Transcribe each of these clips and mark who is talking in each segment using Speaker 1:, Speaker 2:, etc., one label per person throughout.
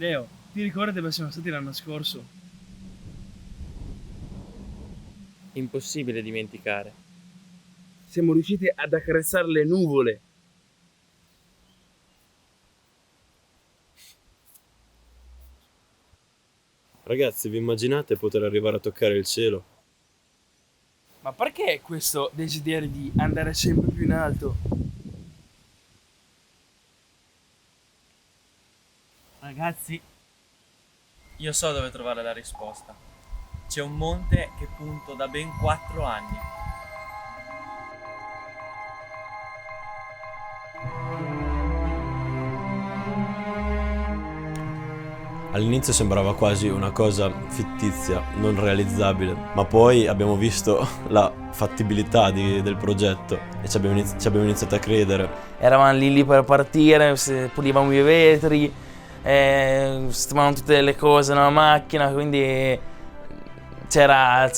Speaker 1: Leo, ti ricordi dove siamo stati l'anno scorso?
Speaker 2: Impossibile dimenticare.
Speaker 1: Siamo riusciti ad accarezzare le nuvole.
Speaker 3: Ragazzi, vi immaginate poter arrivare a toccare il cielo?
Speaker 1: Ma perché questo desiderio di andare sempre più in alto?
Speaker 2: Ragazzi, io so dove trovare la risposta. C'è un monte che punto da ben 4 anni.
Speaker 3: All'inizio sembrava quasi una cosa fittizia, non realizzabile, ma poi abbiamo visto la fattibilità del progetto e ci abbiamo iniziato a credere.
Speaker 4: Eravamo lì per partire, pulivamo i vetri, sistemavamo tutte le cose nella macchina, quindi c'era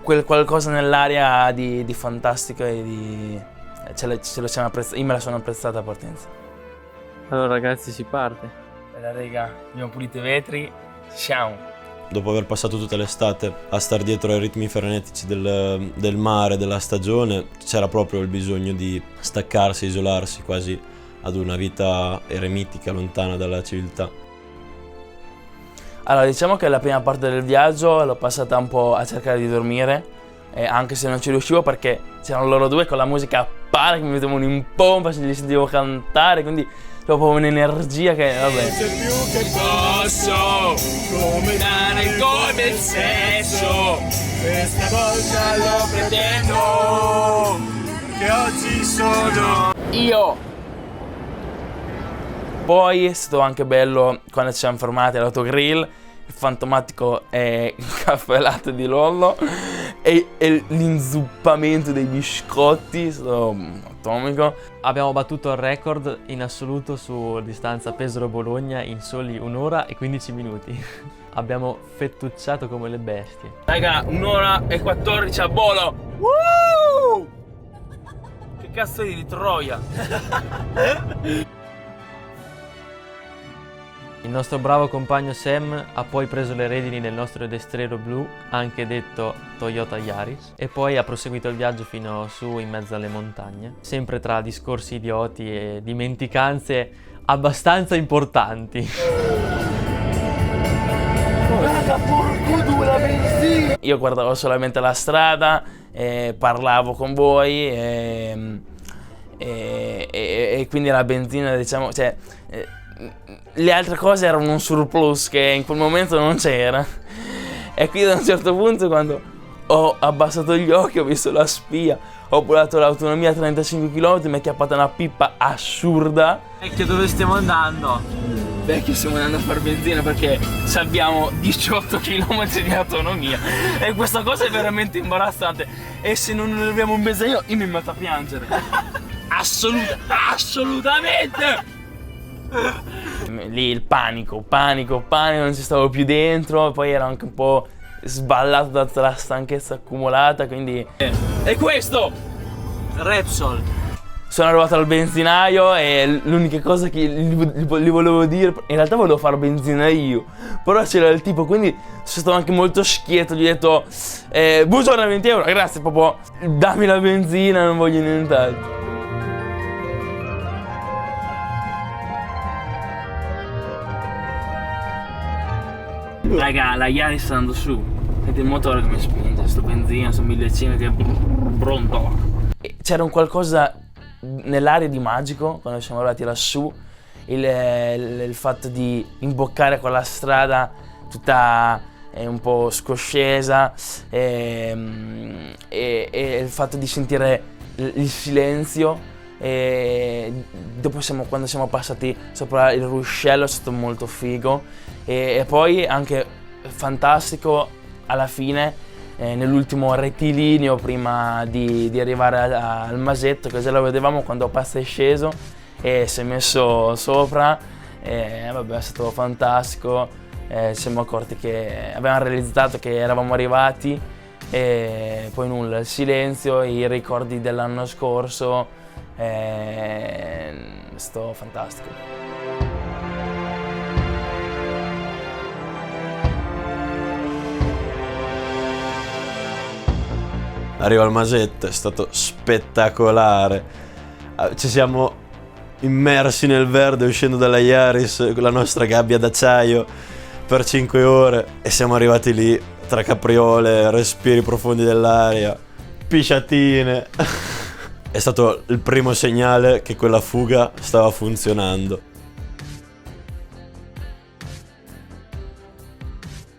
Speaker 4: quel qualcosa nell'aria di fantastico e io me la sono apprezzata a partenza.
Speaker 2: Allora ragazzi, si parte.
Speaker 4: Bella raga, abbiamo pulito i vetri, ci siamo.
Speaker 3: Dopo aver passato tutta l'estate a star dietro ai ritmi frenetici del mare, della stagione, c'era proprio il bisogno di staccarsi, isolarsi quasi ad una vita eremitica, lontana dalla civiltà.
Speaker 4: Allora, diciamo che la prima parte del viaggio l'ho passata un po' a cercare di dormire, anche se non ci riuscivo perché c'erano loro due con la musica a palla che mi mettevano in pompa, se li sentivo cantare, quindi proprio un'energia che, vabbè.
Speaker 5: Più che posso, come dare come il sesso, questa volta lo pretendo, che oggi sono
Speaker 4: Io! Poi è stato anche bello quando ci siamo fermati all'autogrill, il fantomatico caffè latte di Lollo e l'inzuppamento dei biscotti, è stato atomico.
Speaker 2: Abbiamo battuto il record in assoluto su distanza Pesaro-Bologna in soli 1 ora e 15 minuti. Abbiamo fettucciato come le bestie.
Speaker 4: Raga, 1 ora e 14 a volo! Woo! Che cazzo di Troia?
Speaker 2: Il nostro bravo compagno Sam ha poi preso le redini del nostro destriero blu, anche detto Toyota Yaris, e poi ha proseguito il viaggio fino su in mezzo alle montagne, sempre tra discorsi idioti e dimenticanze abbastanza importanti.
Speaker 4: Io guardavo solamente la strada, parlavo con voi e quindi la benzina, diciamo, cioè, le altre cose erano un surplus che in quel momento non c'era. E quindi a un certo punto, quando ho abbassato gli occhi, ho visto la spia, ho volato l'autonomia a 35 km, mi è chiappata una pippa assurda.
Speaker 2: Vecchio, dove stiamo andando?
Speaker 4: Vecchio, stiamo andando a far benzina perché abbiamo 18 km di autonomia e questa cosa è veramente imbarazzante. E se non abbiamo un benzinaio io mi metto a piangere. Assolutamente! Lì il panico, non ci stavo più dentro, poi ero anche un po' sballato da tutta la stanchezza accumulata, quindi... E questo!
Speaker 2: Repsol.
Speaker 4: Sono arrivato al benzinaio e l'unica cosa che gli volevo dire, in realtà volevo fare benzina io, però c'era il tipo, quindi sono stato anche molto schietto, gli ho detto buongiorno, 20 euro, grazie, proprio dammi la benzina, non voglio nient'altro. Raga, la Yaris sta andando su, senti il motore che mi spinge, sto benzina, sto 1100 che è pronto. C'era un qualcosa nell'aria di magico quando siamo arrivati lassù, il fatto di imboccare quella strada tutta un po' scoscesa e il fatto di sentire il silenzio. E dopo quando siamo passati sopra il ruscello è stato molto figo e poi anche fantastico alla fine nell'ultimo rettilineo prima di arrivare al masetto, che già lo vedevamo quando Pasta è sceso e si è messo sopra e vabbè, è stato fantastico. Ci siamo accorti che avevamo realizzato che eravamo arrivati e poi nulla, il silenzio, i ricordi dell'anno scorso. È stato fantastico.
Speaker 3: arriva il Masetto, è stato spettacolare. Ci siamo immersi nel verde uscendo dalla Iaris con la nostra gabbia d'acciaio per 5 ore e siamo arrivati lì tra capriole, respiri profondi dell'aria, pisciatine. È stato il primo segnale che quella fuga stava funzionando.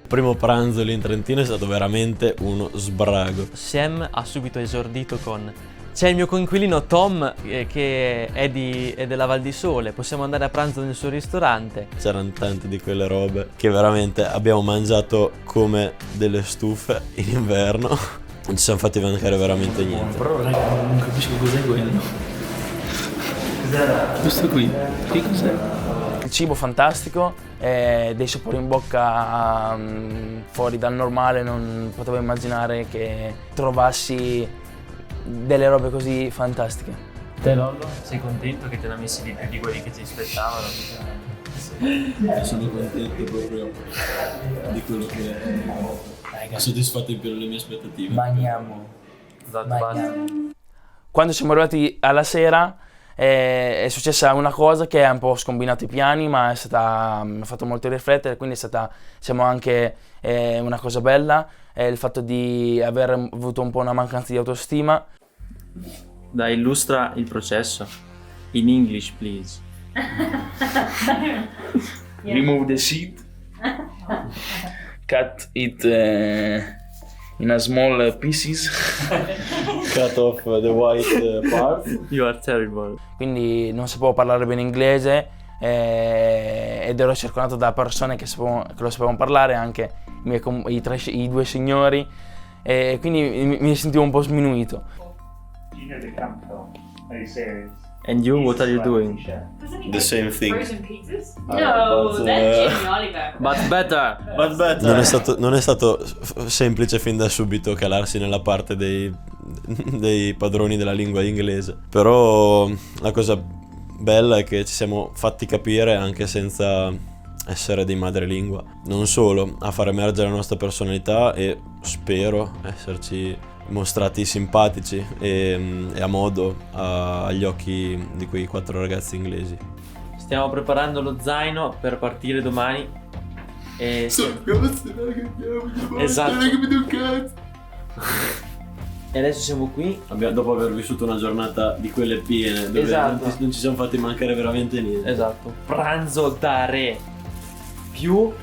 Speaker 3: Il primo pranzo lì in Trentino è stato veramente uno sbrago.
Speaker 2: Sam ha subito esordito con: c'è il mio coinquilino Tom che è della Val di Sole, possiamo andare a pranzo nel suo ristorante.
Speaker 3: C'erano tante di quelle robe che veramente abbiamo mangiato come delle stufe in inverno. Non ci siamo fatti mancare veramente niente.
Speaker 4: Però raga, non capisco cos'è quello. Cos'era? Questo qui cos'è? Il cibo fantastico, dei sapori in bocca fuori dal normale, non potevo immaginare che trovassi delle robe così fantastiche.
Speaker 2: Te Lollo, sei contento che te ne ha messi di più di quelli che ti aspettavano?
Speaker 3: Sono contento proprio di quello che ha soddisfatto in pieno le mie aspettative.
Speaker 4: Bagniamo.
Speaker 2: Basta.
Speaker 4: Quando siamo arrivati alla sera è successa una cosa che ha un po' scombinato i piani, ma mi ha fatto molto riflettere, quindi siamo anche una cosa bella, il fatto di aver avuto un po' una mancanza di autostima.
Speaker 2: Dai, illustra il processo. In English, please.
Speaker 4: Remove the seed, cut it in a small pieces.
Speaker 3: Cut off the white part.
Speaker 2: You are terrible.
Speaker 4: Quindi non sapevo parlare bene inglese ed ero circondato da persone che lo sapevano parlare, anche i due signori, e quindi mi sentivo un po' sminuito.
Speaker 2: And you, what are you doing?
Speaker 3: The same thing.
Speaker 6: Frozen pizzas? No,
Speaker 3: but,
Speaker 6: that's Jamie Oliver.
Speaker 2: But better.
Speaker 3: But better. Non è stato semplice fin da subito calarsi nella parte dei padroni della lingua inglese. Però la cosa bella è che ci siamo fatti capire anche senza essere dei madrelingua. Non solo a far emergere la nostra personalità, e spero esserci mostrati simpatici e a modo agli occhi di quei 4 ragazzi inglesi.
Speaker 2: Stiamo preparando lo zaino per partire domani. Esatto. E adesso siamo qui.
Speaker 3: Dopo aver vissuto una giornata di quelle piene, dove
Speaker 2: Esatto.
Speaker 3: non ci siamo fatti mancare veramente niente.
Speaker 2: Esatto. Pranzo da re più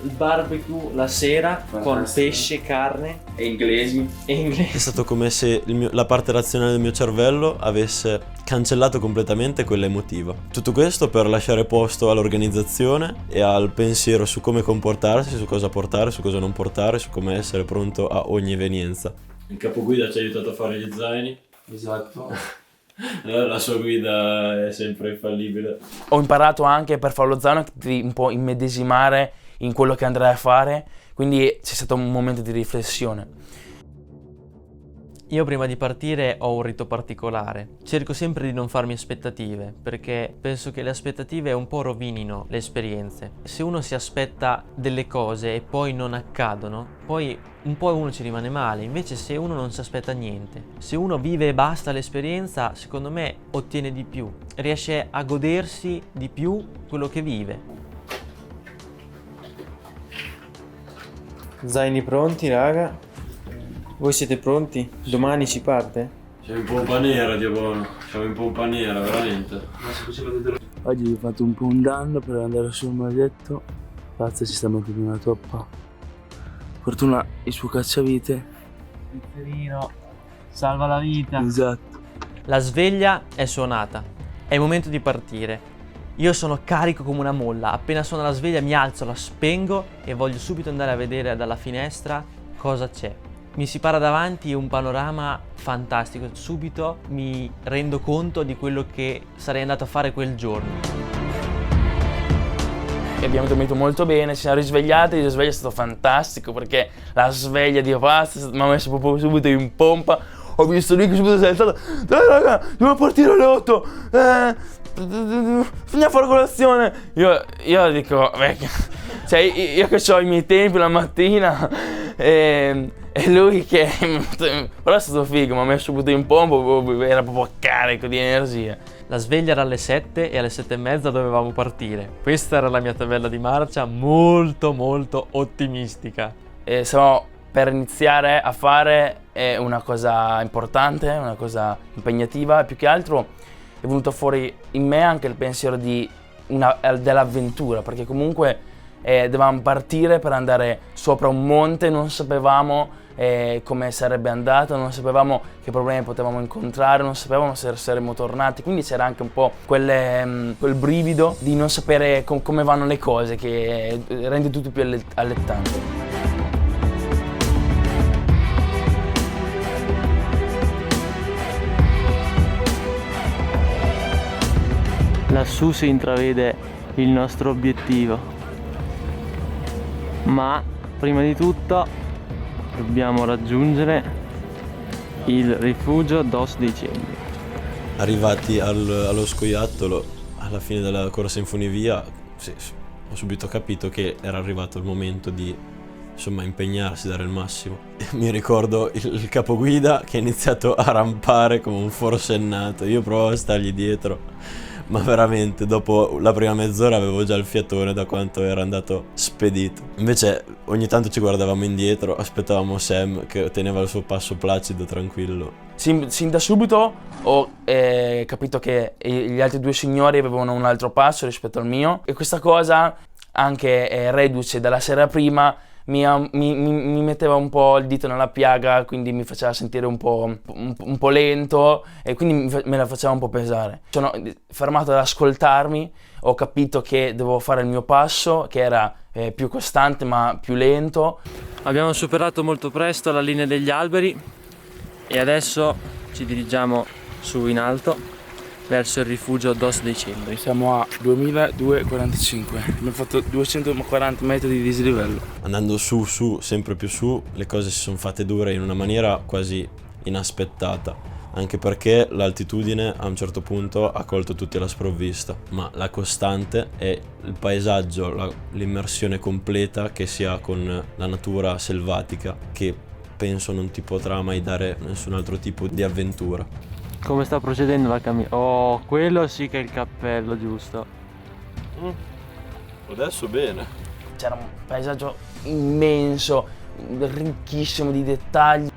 Speaker 2: il barbecue la sera con pesce, carne
Speaker 4: E inglesi.
Speaker 2: e inglese.
Speaker 3: È stato come se la parte razionale del mio cervello avesse cancellato completamente quella emotiva. Tutto questo per lasciare posto all'organizzazione e al pensiero su come comportarsi, su cosa portare, su cosa non portare, su come essere pronto a ogni evenienza. Il capoguida ci ha aiutato a fare gli zaini.
Speaker 4: Esatto.
Speaker 3: Allora la sua guida è sempre infallibile.
Speaker 4: Ho imparato anche per fare lo zaino di un po' immedesimare in quello che andrai a fare, quindi c'è stato un momento di riflessione.
Speaker 2: Io prima di partire ho un rito particolare. Cerco sempre di non farmi aspettative, perché penso che le aspettative un po' rovinino le esperienze. Se uno si aspetta delle cose e poi non accadono, poi un po' uno ci rimane male. Invece se uno non si aspetta niente, se uno vive e basta l'esperienza, secondo me ottiene di più, riesce a godersi di più quello che vive. Zaini pronti, raga? Voi siete pronti? Domani si parte?
Speaker 3: Siamo in pompa nera, Dio buono. Siamo in pompa nera, veramente.
Speaker 4: Oggi vi ho fatto un po' un danno per andare sul Masetto. Pazza, ci sta mettendo una toppa. Fortuna il suo cacciavite.
Speaker 2: Pizzerino, salva la vita.
Speaker 4: Esatto.
Speaker 2: La sveglia è suonata. È il momento di partire. Io sono carico come una molla. Appena suona la sveglia mi alzo, la spengo e voglio subito andare a vedere dalla finestra cosa c'è. Mi si para davanti un panorama fantastico. Subito mi rendo conto di quello che sarei andato a fare quel giorno.
Speaker 4: Abbiamo dormito molto bene, ci siamo risvegliati, il risveglio è stato fantastico perché la sveglia di pasta mi ha messo proprio subito in pompa. Ho visto lui che subito si è alzato. Dai raga, dobbiamo partire alle 8. Finiamo a fare colazione. Io dico, cioè io che ho i miei tempi la mattina e E lui che però è stato figo, mi ha messo subito in pompa, era proprio carico di energia.
Speaker 2: La sveglia era alle 7 e alle 7:30 dovevamo partire. Questa era la mia tabella di marcia, molto molto ottimistica.
Speaker 4: E stiamo per iniziare a fare una cosa importante, una cosa impegnativa, e più che altro è venuto fuori in me anche il pensiero dell'avventura, perché comunque dovevamo partire per andare sopra un monte, non sapevamo come sarebbe andato, non sapevamo che problemi potevamo incontrare, non sapevamo se saremmo tornati, quindi c'era anche un po' quel brivido di non sapere come vanno le cose, che rende tutto più allettante.
Speaker 7: Lassù si intravede il nostro obiettivo, ma prima di tutto dobbiamo raggiungere il rifugio Dos dei Cembri.
Speaker 3: Arrivati allo scoiattolo, alla fine della corsa in funivia, ho subito capito che era arrivato il momento di, insomma, impegnarsi, dare il massimo. Mi ricordo il capoguida che ha iniziato a rampare come un forsennato, io provavo a stargli dietro, ma veramente dopo la prima mezz'ora avevo già il fiatone da quanto era andato spedito. Invece ogni tanto ci guardavamo indietro, aspettavamo Sam che teneva il suo passo placido, tranquillo.
Speaker 4: Sin da subito ho capito che gli altri due signori avevano un altro passo rispetto al mio, e questa cosa, anche reduce dalla sera prima, mi metteva un po' il dito nella piaga, quindi mi faceva sentire un po' lento, e quindi me la faceva un po' pesare. Sono fermato ad ascoltarmi, ho capito che dovevo fare il mio passo, che era più costante ma più lento.
Speaker 7: Abbiamo superato molto presto la linea degli alberi e adesso ci dirigiamo su in alto verso il rifugio Dos dei Cembri.
Speaker 4: Siamo a 2245, abbiamo fatto 240 metri di dislivello.
Speaker 3: Andando su, sempre più su, le cose si sono fatte dure in una maniera quasi inaspettata, anche perché l'altitudine a un certo punto ha colto tutti alla sprovvista, ma la costante è il paesaggio, l'immersione completa che si ha con la natura selvatica, che penso non ti potrà mai dare nessun altro tipo di avventura.
Speaker 7: Come sta procedendo la cammina? Oh, quello sì che è il cappello, giusto?
Speaker 3: Adesso bene.
Speaker 4: C'era un paesaggio immenso, ricchissimo di dettagli.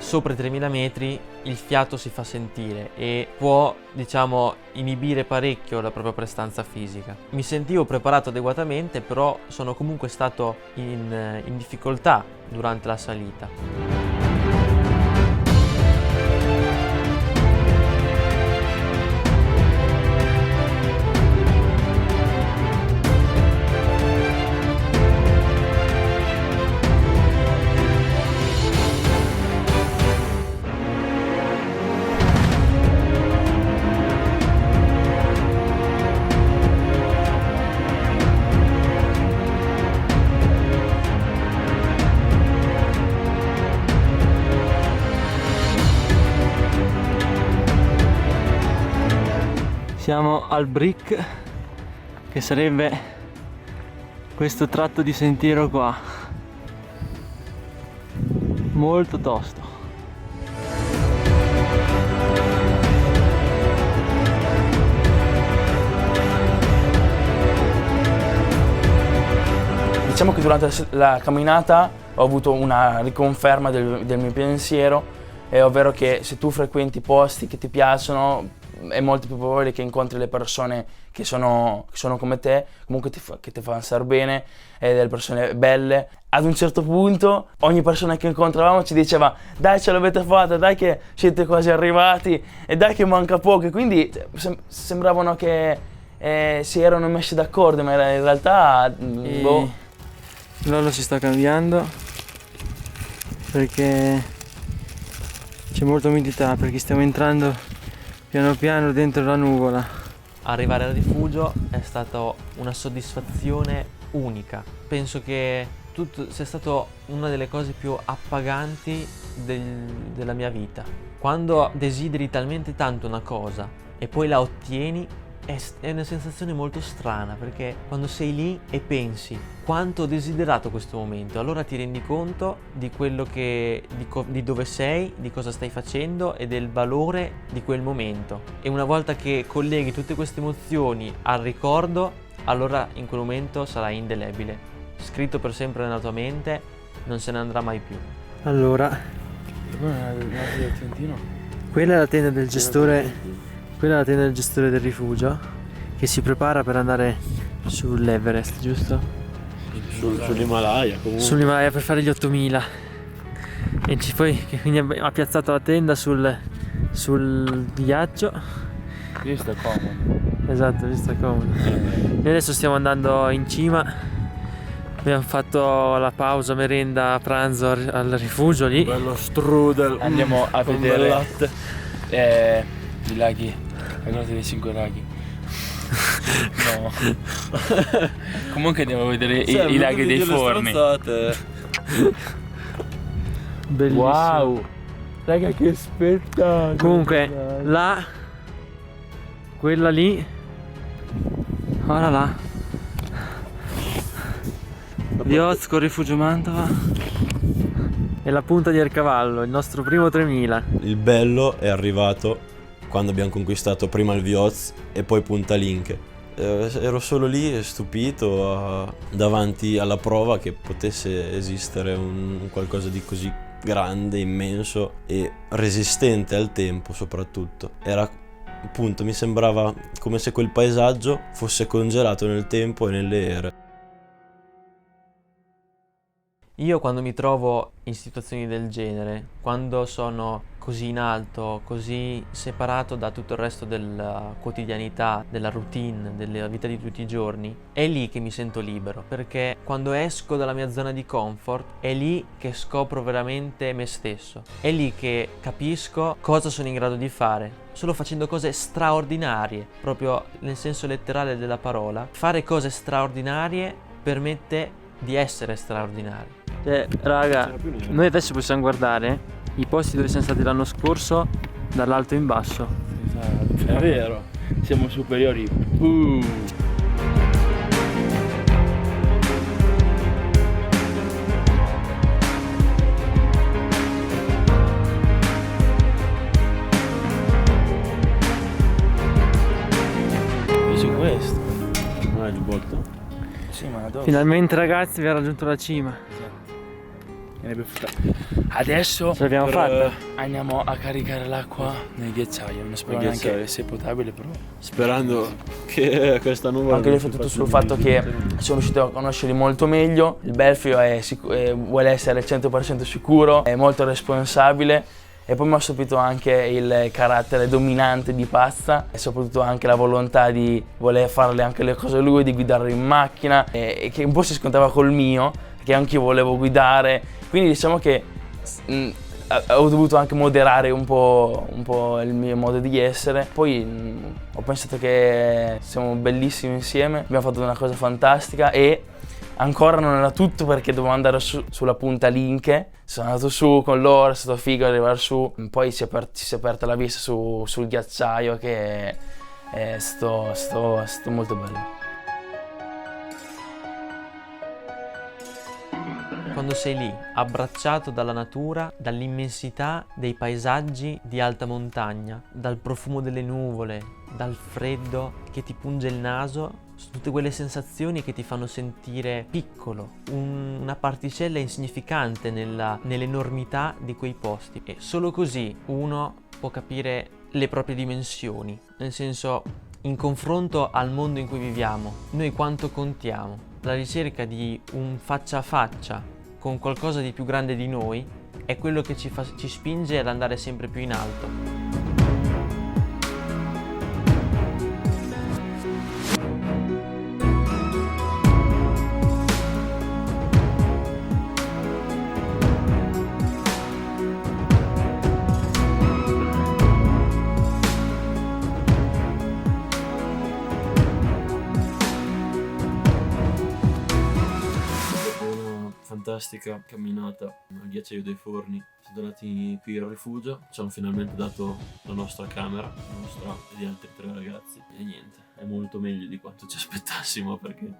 Speaker 2: Sopra i 3000 metri il fiato si fa sentire e può, diciamo, inibire parecchio la propria prestanza fisica. Mi sentivo preparato adeguatamente, però sono comunque stato in difficoltà durante la salita.
Speaker 7: Siamo al Brick, che sarebbe questo tratto di sentiero qua, molto tosto.
Speaker 4: Diciamo che durante la camminata ho avuto una riconferma del mio pensiero, ovvero che se tu frequenti posti che ti piacciono, è molto più probabile che incontri le persone che sono come te, comunque che ti fanno stare bene, delle persone belle. Ad un certo punto ogni persona che incontravamo ci diceva: dai, ce l'avete fatta, dai che siete quasi arrivati, e dai che manca poco, e quindi sembravano che si erano messi d'accordo, ma in realtà
Speaker 7: Lollo si sta cambiando perché c'è molta umidità, perché stiamo entrando piano dentro la nuvola.
Speaker 2: Arrivare al rifugio è stata una soddisfazione unica. Penso che tutto sia stato una delle cose più appaganti della mia vita. Quando desideri talmente tanto una cosa e poi la ottieni, è una sensazione molto strana, perché quando sei lì e pensi quanto ho desiderato questo momento, allora ti rendi conto di quello di dove sei, di cosa stai facendo e del valore di quel momento. E una volta che colleghi tutte queste emozioni al ricordo, allora in quel momento sarai indelebile, scritto per sempre nella tua mente, non se ne andrà mai più.
Speaker 7: Allora, quella è la tenda del gestore. Quella è la tenda del gestore del rifugio che si prepara per andare sull'Everest, giusto?
Speaker 3: Sull'Himalaya comunque.
Speaker 7: Sull'Himalaya per fare gli 8000. E quindi ha piazzato la tenda sul ghiaccio.
Speaker 4: Qui sta comodo.
Speaker 7: Esatto, lì sta comodo. Noi adesso stiamo andando in cima. Abbiamo fatto la pausa merenda pranzo al rifugio lì.
Speaker 3: Bello strudel.
Speaker 4: Andiamo a
Speaker 3: con
Speaker 4: vedere
Speaker 3: bel latte.
Speaker 4: i laghi, la grotta dei 5 laghi. No. Comunque andiamo a vedere i laghi dei forni.
Speaker 7: Bellissimo.
Speaker 4: Wow! Raga, che spettacolo!
Speaker 7: Comunque, là, quella lì, ora là, Viozco, Rifugio Mantova e la punta di Ercavallo, il nostro primo 3000.
Speaker 3: Il bello è arrivato quando abbiamo conquistato prima il Vioz e poi Punta Linke. Ero solo lì stupito davanti alla prova che potesse esistere un qualcosa di così grande, immenso e resistente al tempo soprattutto. Era appunto, mi sembrava come se quel paesaggio fosse congelato nel tempo e nelle ere.
Speaker 2: Io quando mi trovo in situazioni del genere, quando sono così in alto, così separato da tutto il resto della quotidianità, della routine, della vita di tutti i giorni, è lì che mi sento libero, perché quando esco dalla mia zona di comfort è lì che scopro veramente me stesso, è lì che capisco cosa sono in grado di fare, solo facendo cose straordinarie, proprio nel senso letterale della parola. Fare cose straordinarie permette di essere straordinari.
Speaker 7: Cioè, raga, noi adesso possiamo guardare i posti dove siamo stati l'anno scorso dall'alto in basso.
Speaker 4: Esatto, è vero, siamo superiori. Su questo?
Speaker 3: Non è il botto?
Speaker 4: Sì, ma dove?
Speaker 7: Finalmente, ragazzi, abbiamo raggiunto la cima.
Speaker 4: Adesso
Speaker 7: Ce l'abbiamo fatta.
Speaker 4: andiamo a caricare l'acqua nel ghiacciaio. Non spero
Speaker 3: Nel
Speaker 4: neanche
Speaker 3: ghiacciaio.
Speaker 4: sia potabile, però.
Speaker 3: Sperando che questa nuvola
Speaker 1: Anche
Speaker 3: non ci
Speaker 1: riflettuto
Speaker 3: faccia
Speaker 1: sul
Speaker 3: un
Speaker 1: fatto che
Speaker 3: disastro.
Speaker 1: sono riuscito a conoscerli molto meglio. Il Belfio vuole essere al 100% sicuro, è molto responsabile. E poi mi ha stupito anche il carattere dominante di Pazza e soprattutto anche la volontà di voler farle anche le cose lui, di guidare in macchina e che un po' si scontava col mio, perché anche io volevo guidare. Quindi diciamo che ho dovuto anche moderare un po' il mio modo di essere. Poi ho pensato che siamo bellissimi insieme, abbiamo fatto una cosa fantastica e ancora non era tutto perché dovevo andare sulla punta Linke. Sono andato su con loro, è stato figo arrivare su. Poi si è aperta la vista sul ghiacciaio che è stato molto bello.
Speaker 2: Quando sei lì, abbracciato dalla natura, dall'immensità dei paesaggi di alta montagna, dal profumo delle nuvole, dal freddo che ti punge il naso, tutte quelle sensazioni che ti fanno sentire piccolo, una particella insignificante nell'enormità di quei posti. E solo così uno può capire le proprie dimensioni, nel senso, in confronto al mondo in cui viviamo, noi quanto contiamo. La ricerca di un faccia a faccia con qualcosa di più grande di noi è quello che ci spinge ad andare sempre più in alto.
Speaker 3: fantastica camminata al ghiacciaio dei Forni. Siamo tornati qui al rifugio, ci hanno finalmente dato la nostra camera, la nostra e di altri 3 ragazzi. E niente, è molto meglio di quanto ci aspettassimo, perché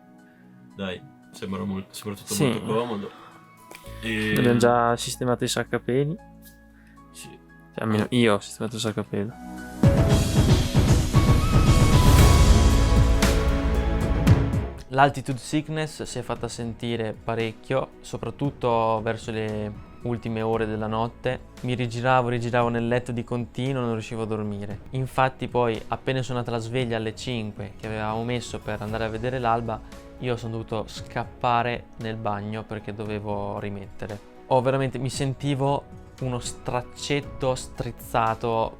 Speaker 3: dai, sembra tutto
Speaker 7: Sì.
Speaker 3: molto comodo. E...
Speaker 7: Abbiamo già sistemato i saccapeli.
Speaker 3: Sì.
Speaker 7: Cioè, almeno io ho sistemato il saccapelo.
Speaker 2: L'altitude sickness si è fatta sentire parecchio, soprattutto verso le ultime ore della notte. Mi rigiravo nel letto di continuo, non riuscivo a dormire. Infatti poi, appena è suonata la sveglia alle 5 che avevamo messo per andare a vedere l'alba, io sono dovuto scappare nel bagno perché dovevo rimettere. Mi sentivo uno straccetto strizzato,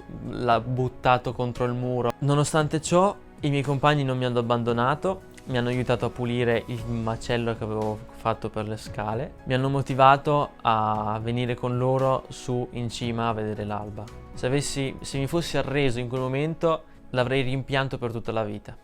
Speaker 2: buttato contro il muro. Nonostante ciò, i miei compagni non mi hanno abbandonato. Mi hanno aiutato a pulire il macello che avevo fatto per le scale. Mi hanno motivato a venire con loro su in cima a vedere l'alba. Se mi fossi arreso in quel momento, l'avrei rimpianto per tutta la vita.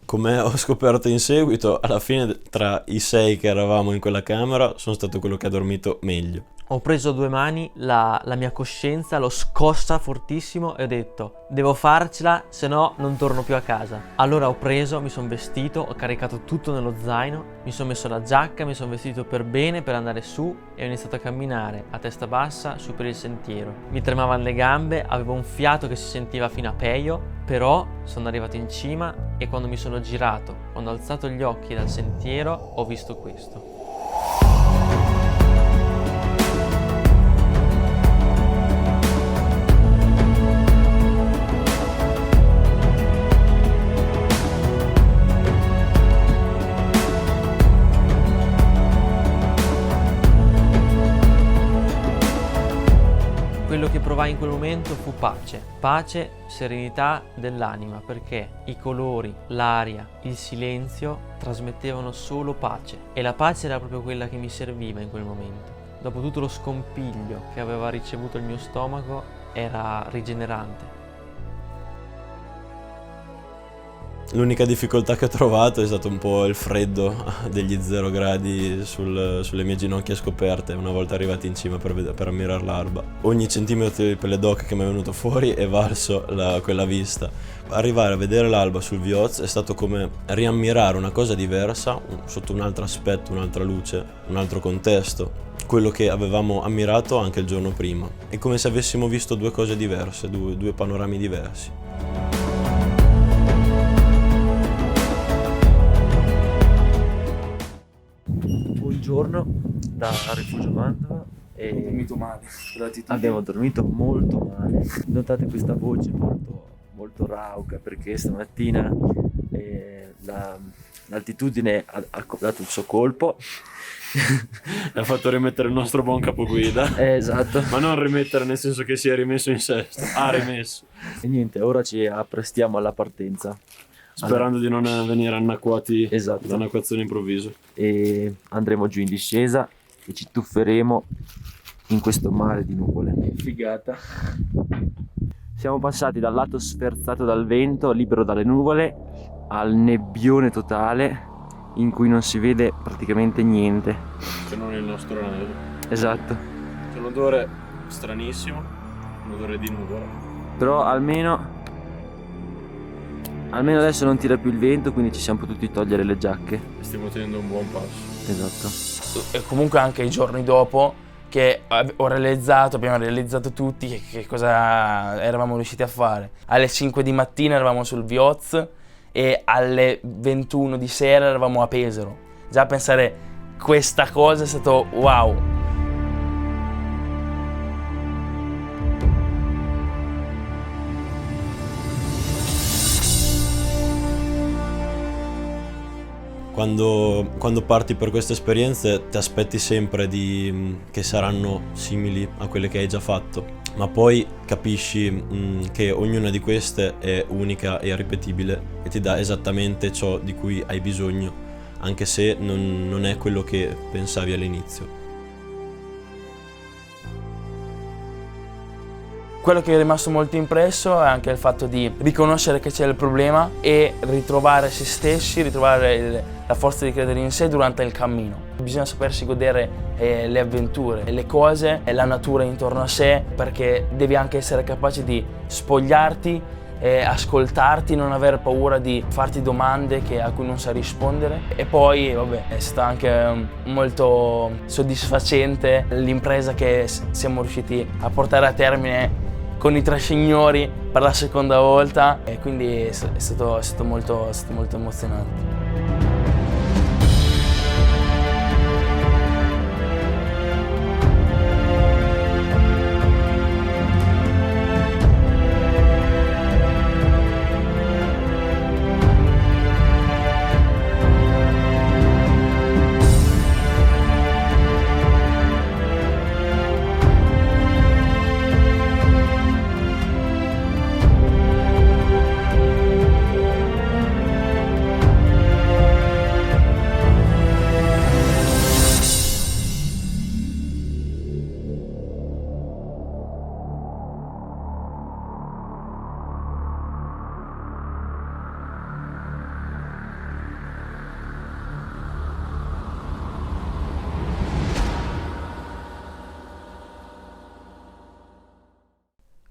Speaker 3: Come ho scoperto in seguito, alla fine tra i 6 che eravamo in quella camera sono stato quello che ha dormito meglio.
Speaker 2: Ho preso a 2 mani la mia coscienza, l'ho scossa fortissimo e ho detto: devo farcela, se no non torno più a casa. Allora ho preso, mi sono vestito, ho caricato tutto nello zaino, mi sono messo la giacca, mi sono vestito per bene per andare su e ho iniziato a camminare a testa bassa su per il sentiero. Mi tremavano le gambe, avevo un fiato che si sentiva fino a Peio, però sono arrivato in cima e quando mi sono girato, quando ho alzato gli occhi dal sentiero, ho visto questo. Quello che provai in quel momento fu pace, serenità dell'anima, perché i colori, l'aria, il silenzio trasmettevano solo pace e la pace era proprio quella che mi serviva in quel momento. Dopo tutto lo scompiglio che aveva ricevuto il mio stomaco, era rigenerante.
Speaker 3: L'unica difficoltà che ho trovato è stato un po' il freddo degli 0 gradi sulle mie ginocchia scoperte una volta arrivati in cima per ammirare l'alba. Ogni centimetro di pelle d'oca che mi è venuto fuori è valso quella vista. Arrivare a vedere l'alba sul Vioz è stato come riammirare una cosa diversa, sotto un altro aspetto, un'altra luce, un altro contesto. Quello che avevamo ammirato anche il giorno prima. È come se avessimo visto 2 cose diverse, due panorami diversi.
Speaker 7: Buongiorno da Rifugio Mantova e
Speaker 4: dormito male.
Speaker 7: abbiamo dormito molto male. Notate questa voce molto rauca perché stamattina l'altitudine ha dato il suo colpo.
Speaker 3: Ha fatto rimettere il nostro buon capoguida.
Speaker 7: Esatto.
Speaker 3: Ma non rimettere nel senso che si è rimesso in sesto. Ha rimesso.
Speaker 7: E niente, ora ci apprestiamo alla partenza.
Speaker 3: Sperando di non venire annacquati
Speaker 7: Esatto.
Speaker 3: da un'acquazione improvviso.
Speaker 7: E andremo giù in discesa e ci tufferemo in questo mare di nuvole.
Speaker 4: Figata.
Speaker 7: Siamo passati dal lato sferzato dal vento, libero dalle nuvole, al nebbione totale in cui non si vede praticamente niente.
Speaker 3: Se non il nostro anello.
Speaker 7: Esatto.
Speaker 3: C'è un odore stranissimo, un odore di nuvola.
Speaker 7: Però almeno adesso non tira più il vento, quindi ci siamo potuti togliere le giacche.
Speaker 3: Stiamo tenendo un buon passo.
Speaker 7: Esatto.
Speaker 1: E comunque anche i giorni dopo che abbiamo realizzato tutti che cosa eravamo riusciti a fare. Alle 5 di mattina eravamo sul Vioz e alle 21 di sera eravamo a Pesaro. Già pensare questa cosa è stato wow.
Speaker 3: Quando parti per queste esperienze ti aspetti sempre che saranno simili a quelle che hai già fatto, ma poi capisci che ognuna di queste è unica e irripetibile e ti dà esattamente ciò di cui hai bisogno, anche se non è quello che pensavi all'inizio.
Speaker 1: Quello che è rimasto molto impresso è anche il fatto di riconoscere che c'è il problema e ritrovare se stessi, ritrovare la forza di credere in sé durante il cammino. Bisogna sapersi godere le avventure, le cose e la natura intorno a sé, perché devi anche essere capace di spogliarti, ascoltarti, non aver paura di farti domande a cui non sai rispondere. E poi vabbè, è stata anche molto soddisfacente l'impresa che siamo riusciti a portare a termine con i tre signori per la seconda volta, e quindi è stato molto emozionante.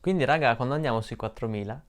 Speaker 2: Quindi raga, quando andiamo sui 4000